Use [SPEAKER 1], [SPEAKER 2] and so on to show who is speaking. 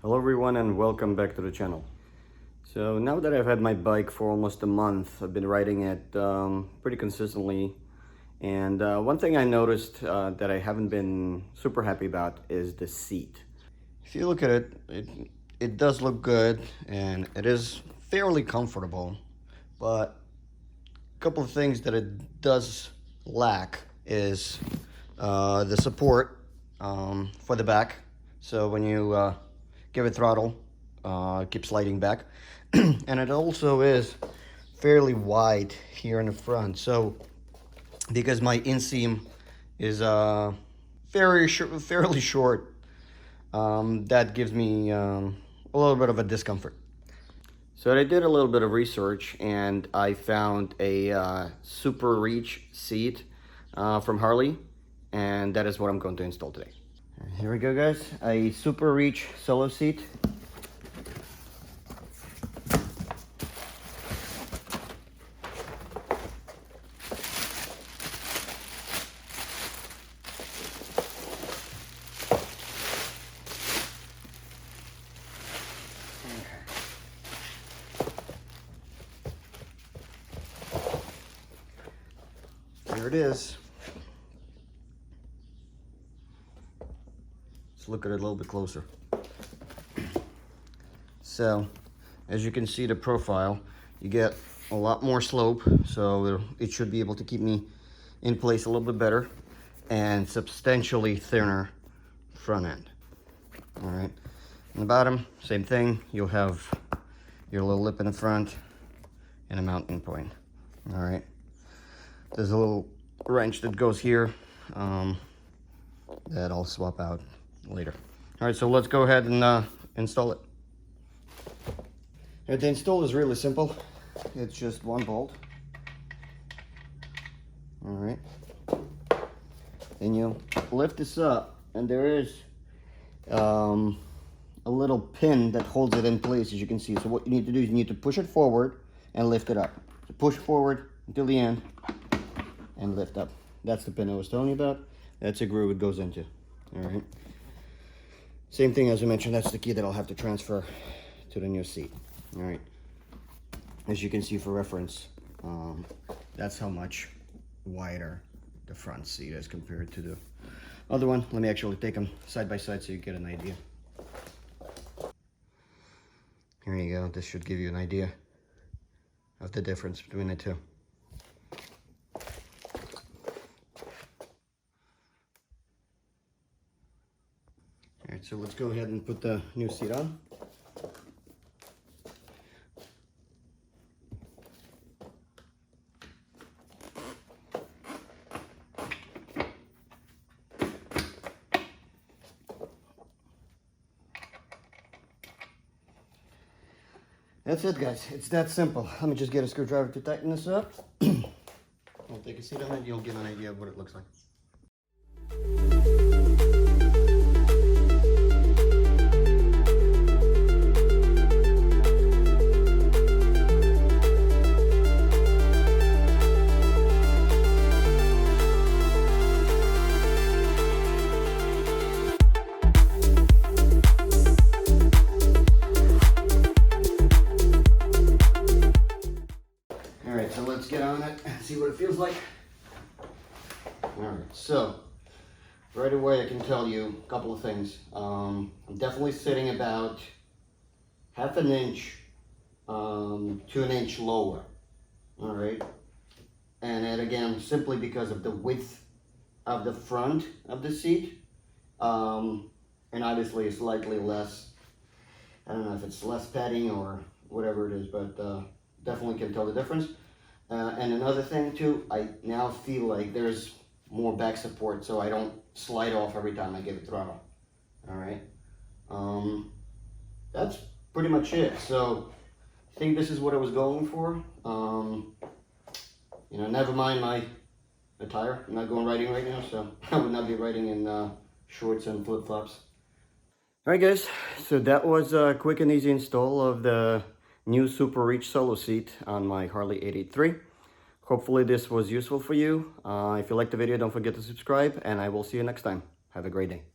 [SPEAKER 1] Hello everyone and welcome back to the channel. So now that I've had my bike for almost a month, I've been riding it pretty consistently, and one thing I noticed that I haven't been super happy about is the seat. If you look at it does look good and it is fairly comfortable, but a couple of things that it does lack is the support for the back. So when you give it throttle, it keeps sliding back. And it also is fairly wide here in the front. So because my inseam is fairly short, that gives me a little bit of a discomfort. So I did a little bit of research and I found a Super Reach seat from Harley, and that is what I'm going to install today. Here we go, guys. A Super Reach solo seat. Here it is. Let's look at it a little bit closer. So, as you can see the profile, you get a lot more slope, so it should be able to keep me in place a little bit better, and substantially thinner front end. All right, on the bottom, same thing. You'll have your little lip in the front and a mounting point. All right, there's a little wrench that goes here that I'll swap out later. All right, so let's go ahead and install it. The install is really simple. It's just one bolt. All right, then you lift this up, and there is a little pin that holds it in place, as you can see. So what you need to do is you need to push it forward and lift it up. So push forward until the end and lift up. That's the pin I was telling you about. That's a groove it goes into. All right, same thing as I mentioned, that's the key that I'll have to transfer to the new seat. All right, as you can see for reference, that's how much wider the front seat is compared to the other one. Let me actually take them side by side so you get an idea. Here you go. This should give you an idea of the difference between the two. All right, so let's go ahead and put the new seat on. That's it, guys. It's that simple. Let me just get a screwdriver to tighten this up. I'll take a seat on it. You'll get an idea of what it looks like. So let's get on it and see what it feels like. All right, so right away I can tell you a couple of things. I'm definitely sitting about half an inch to an inch lower. All right, and that again simply because of the width of the front of the seat, and obviously slightly less. I don't know if it's less padding or whatever it is, but definitely can tell the difference. And another thing too, I now feel like there's more back support, so I don't slide off every time I give it throttle. All right, that's pretty much it. So I think this is what I was going for. You know, never mind my attire. I'm not going riding right now, so I would not be riding in shorts and flip-flops. All right, guys. So that was a quick and easy install of the new Super Reach solo seat on my Harley 883. Hopefully this was useful for you. If you liked the video, don't forget to subscribe, and I will see you next time. Have a great day.